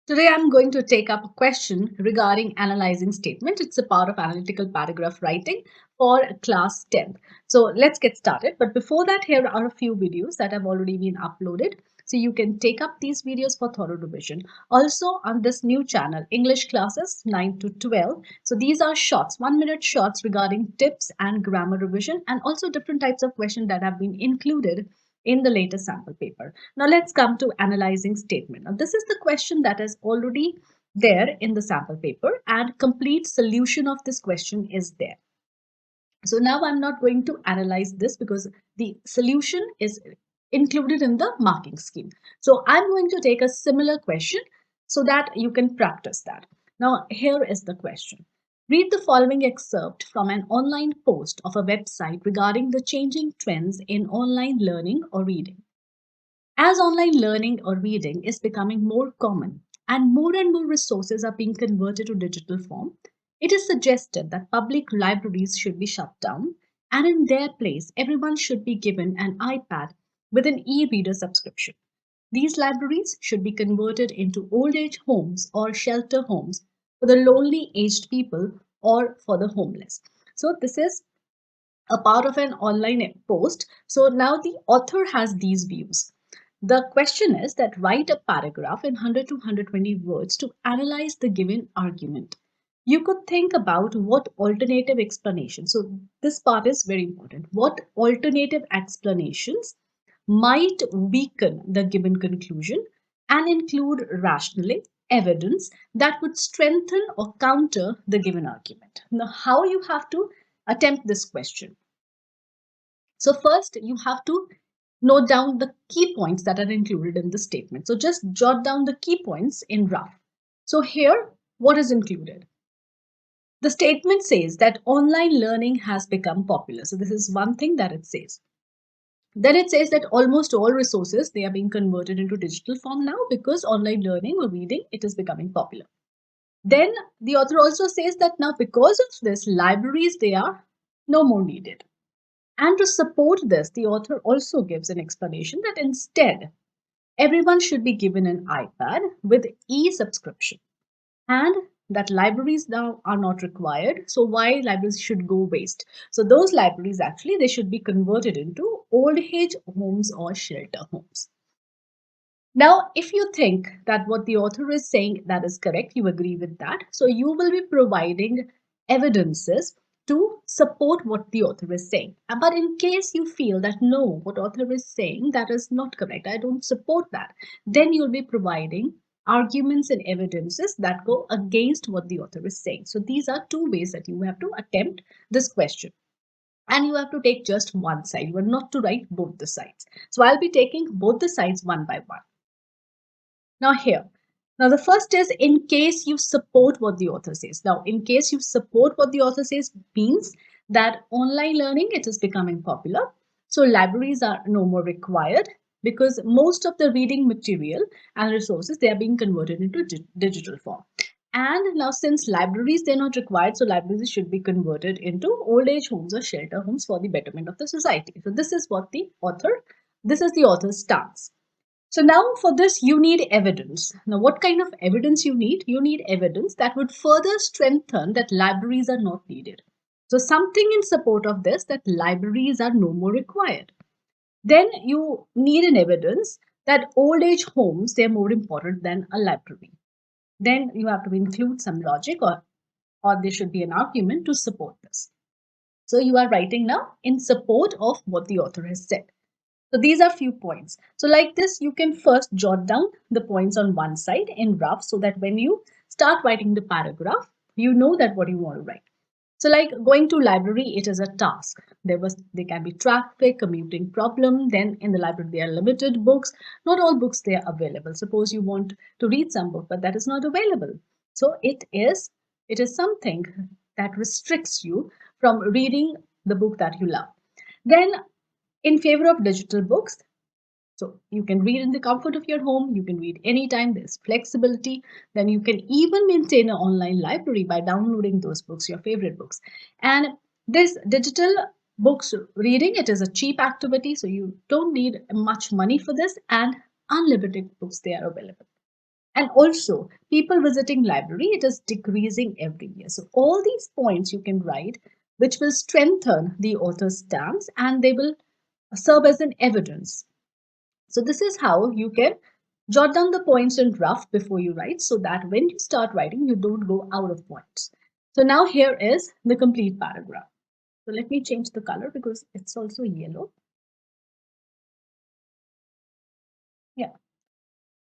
Today I'm going to take up a question regarding analyzing statement. It's a part of analytical paragraph writing for class 10th. So let's get started. But before that, here are a few videos that have already been uploaded. So you can take up these videos for thorough revision. Also on this new channel, English classes 9 to 12. So these are shorts, 1 minute shorts regarding tips and grammar revision and also different types of questions that have been included in the latest sample paper. Now let's come to analyzing statement. Now this is the question that is already there in the sample paper and complete solution of this question is there. So now I'm not going to analyze this because the solution is included in the marking scheme. So I'm going to take a similar question so that you can practice that. Now here is the question. Read the following excerpt from an online post of a website regarding the changing trends in online learning or reading. As online learning or reading is becoming more common and more resources are being converted to digital form, it is suggested that public libraries should be shut down and in their place, everyone should be given an iPad with an e-reader subscription. These libraries should be converted into old age homes or shelter homes for the lonely aged people or for the homeless. So this is a part of an online post. So now the author has these views. The question is that write a paragraph in 100 to 120 words to analyze the given argument. You could think about what alternative explanations. So this part is very important. What alternative explanations might weaken the given conclusion and include rationally evidence that would strengthen or counter the given argument. Now, how you have to attempt this question? So first, you have to note down the key points that are included in the statement. So just jot down the key points in rough. So here, what is included? The statement says that online learning has become popular. So this is one thing that it says. Then it says that almost all resources, they are being converted into digital form now because online learning or reading, it is becoming popular. Then the author also says that now because of this, libraries, they are no more needed. And to support this, the author also gives an explanation that instead, everyone should be given an iPad with e-subscription and that libraries now are not required. So why libraries should go waste? So those libraries actually, they should be converted into old age homes or shelter homes. Now, if you think that what the author is saying that is correct, you agree with that. So you will be providing evidences to support what the author is saying. But in case you feel that no, what author is saying that is not correct, I don't support that, then you'll be providing arguments and evidences that go against what the author is saying. So these are two ways that you have to attempt this question. And you have to take just one side. You are not to write both the sides. So I'll be taking both the sides one by one. Now here, now the first is in case you support what the author says. Now, in case you support what the author says means that online learning, it is becoming popular. So libraries are no more required because most of the reading material and resources, they are being converted into digital form. And now since libraries, they're not required, so libraries should be converted into old age homes or shelter homes for the betterment of the society. So this is what this is the author's stance. So now for this, you need evidence. Now, what kind of evidence you need? You need evidence that would further strengthen that libraries are not needed. So something in support of this, that libraries are no more required. Then you need an evidence that old age homes, they're more important than a library. Then you have to include some logic or there should be an argument to support this. So you are writing now in support of what the author has said. So these are few points. So like this, you can first jot down the points on one side in rough so that when you start writing the paragraph, you know that what you want to write. So like going to library, it is a task. There can be traffic, commuting problem. Then in the library, there are limited books. Not all books they are available. Suppose you want to read some book, but that is not available. So it is something that restricts you from reading the book that you love. Then in favor of digital books, so you can read in the comfort of your home, you can read anytime, there's flexibility. Then you can even maintain an online library by downloading those books, your favorite books. And this digital books reading, it is a cheap activity, so you don't need much money for this, and unlimited books, they are available. And also, people visiting library, it is decreasing every year. So all these points you can write, which will strengthen the author's stance and they will serve as an evidence. So this is how you can jot down the points in rough before you write so that when you start writing, you don't go out of points. So now here is the complete paragraph. So let me change the color because it's also yellow. Yeah.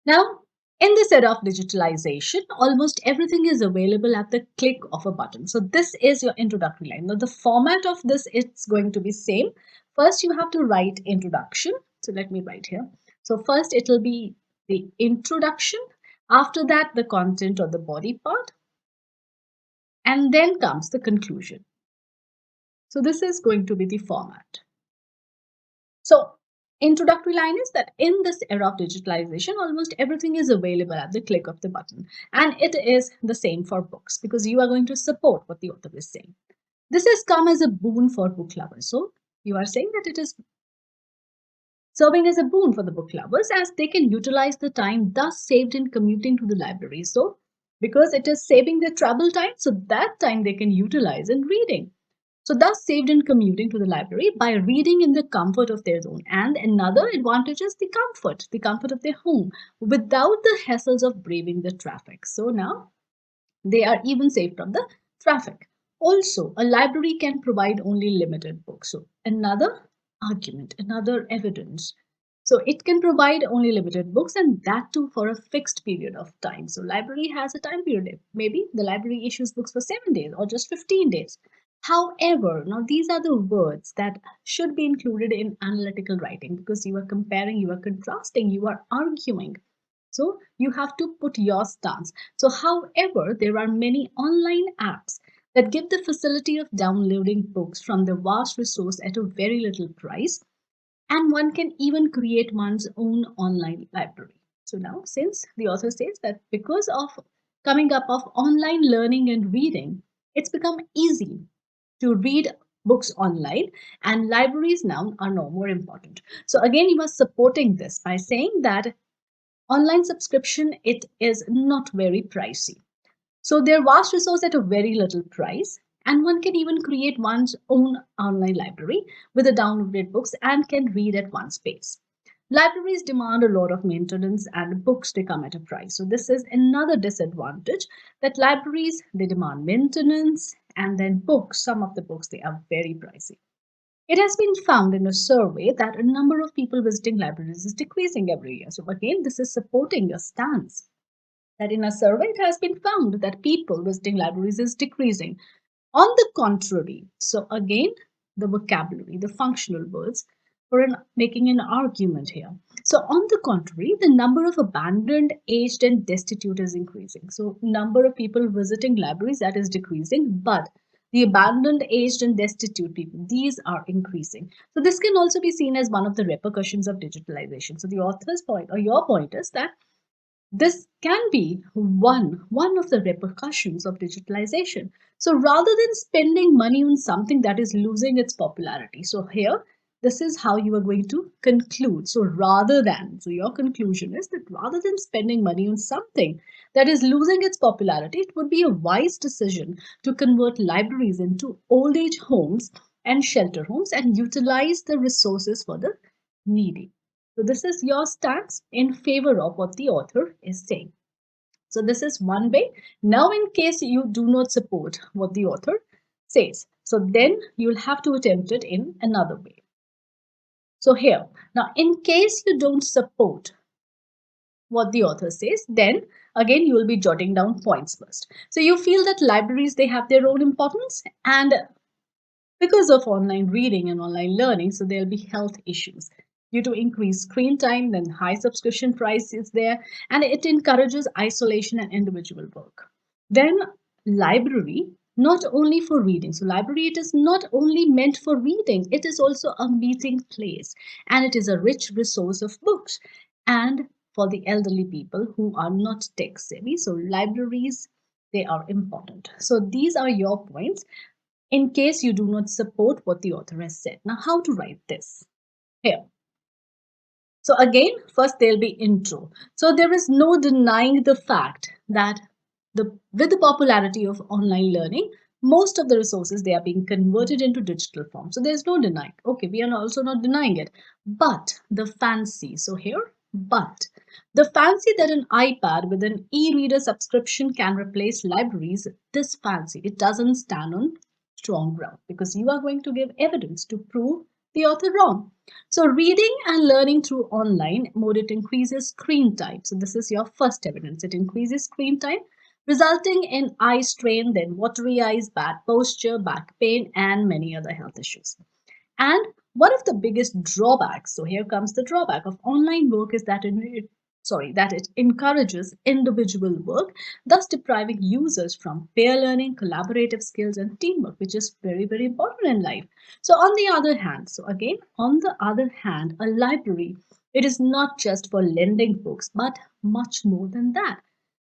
Now, in this era of digitalization, almost everything is available at the click of a button. So this is your introductory line. Now, the format of this is going to be same. First, you have to write introduction. So let me write here. So first, it will be the introduction. After that, the content or the body part. And then comes the conclusion. So this is going to be the format. So introductory line is that in this era of digitalization, almost everything is available at the click of the button. And it is the same for books because you are going to support what the author is saying. This has come as a boon for book lovers. So you are saying that it is serving as a boon for the book lovers as they can utilize the time thus saved in commuting to the library. So because it is saving their travel time, so that time they can utilize in reading. So thus saved in commuting to the library by reading in the comfort of their own. And another advantage is the comfort of their home without the hassles of braving the traffic. So now they are even saved from the traffic. Also, a library can provide only limited books. So another argument, another evidence. So it can provide only limited books and that too for a fixed period of time. So library has a time period. Maybe the library issues books for 7 days or just 15 days. However, now these are the words that should be included in analytical writing because you are comparing, you are contrasting, you are arguing. So you have to put your stance. So, however, there are many online apps that give the facility of downloading books from the vast resource at a very little price, and one can even create one's own online library. So now, since the author says that because of coming up of online learning and reading, it's become easy to read books online and libraries now are no more important. So again, you are supporting this by saying that online subscription, it is not very pricey. So they're vast resource at a very little price, and one can even create one's own online library with the downloaded books and can read at one's pace. Libraries demand a lot of maintenance and books they come at a price. So this is another disadvantage that libraries they demand maintenance and then books, some of the books they are very pricey. It has been found in a survey that a number of people visiting libraries is decreasing every year. So again, this is supporting your stance that in a survey it has been found that people visiting libraries is decreasing. On the contrary, so again, the vocabulary, the functional words for making an argument here. So on the contrary, the number of abandoned, aged and destitute is increasing. So number of people visiting libraries that is decreasing, but the abandoned, aged and destitute people, these are increasing. So this can also be seen as one of the repercussions of digitalization. So the author's point or your point is that this can be one of the repercussions of digitalization. So rather than spending money on something that is losing its popularity, so here this is how you are going to conclude. So your conclusion is that rather than spending money on something that is losing its popularity, it would be a wise decision to convert libraries into old age homes and shelter homes and utilize the resources for the needy. So this is your stance in favor of what the author is saying. So this is one way. Now, in case you do not support what the author says, so then you'll have to attempt it in another way. So here, now in case you don't support what the author says, then again you will be jotting down points first. So you feel that libraries they have their own importance and because of online reading and online learning, so there'll be health issues due to increased screen time, then high subscription price is there, and it encourages isolation and individual work. Then library, not only for reading. So library, it is not only meant for reading, it is also a meeting place, and it is a rich resource of books. And for the elderly people who are not tech savvy, so libraries, they are important. So these are your points in case you do not support what the author has said. Now, how to write this? Here. So again, first there'll be intro. So there is no denying the fact that with the popularity of online learning, most of the resources, they are being converted into digital form. So there's no denying. Okay, we are also not denying it. But the fancy, so here, but the fancy that an iPad with an e-reader subscription can replace libraries, this fancy, it doesn't stand on strong ground, because you are going to give evidence to prove the author wrong. So reading and learning through online mode, it increases screen time. So this is your first evidence. It increases screen time, resulting in eye strain, then watery eyes, bad posture, back pain, and many other health issues. And one of the biggest drawbacks, so here comes the drawback of online work, is that that it encourages individual work, thus depriving users from peer learning, collaborative skills, and teamwork, which is very, very important in life. So on the other hand, a library, it is not just for lending books, but much more than that.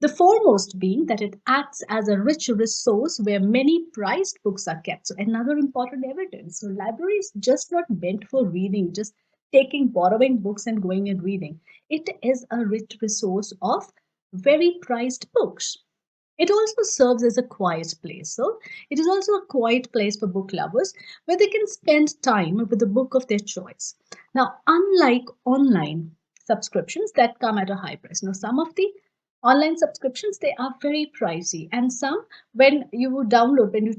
The foremost being that it acts as a rich resource where many prized books are kept. So another important evidence. So library is just not meant for reading, just taking, borrowing books and going and reading. It is a rich resource of very prized books. It also serves as a quiet place. So it is also a quiet place for book lovers where they can spend time with the book of their choice. Now, unlike online subscriptions that come at a high price. Now, some of the online subscriptions, they are very pricey, and some, when you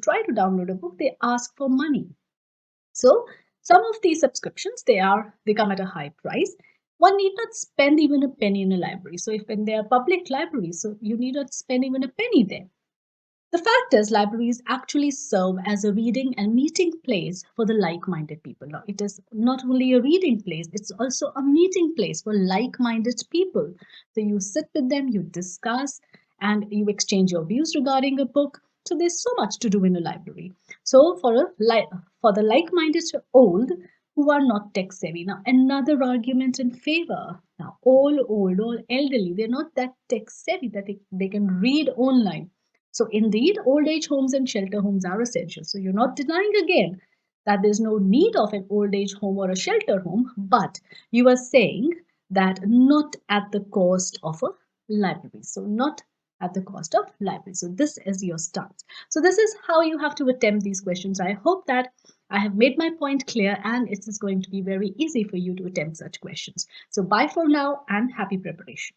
try to download a book, they ask for money. So some of these subscriptions, they come at a high price. One need not spend even a penny in a library. So if when they are public libraries, so you need not spend even a penny there. The fact is, libraries actually serve as a reading and meeting place for the like-minded people. Now, it is not only a reading place, it's also a meeting place for like-minded people. So you sit with them, you discuss, and you exchange your views regarding a book. So there's so much to do in a library. So for the like-minded old who are not tech savvy. Now, another argument in favor. Now, all old, all elderly, they're not that tech savvy that they can read online. So indeed, old age homes and shelter homes are essential. So you're not denying again that there's no need of an old age home or a shelter home, but you are saying that not at the cost of a library. So not at the cost of library. So this is your stance. So this is how you have to attempt these questions. I hope that I have made my point clear, and it is going to be very easy for you to attempt such questions. So bye for now and happy preparation.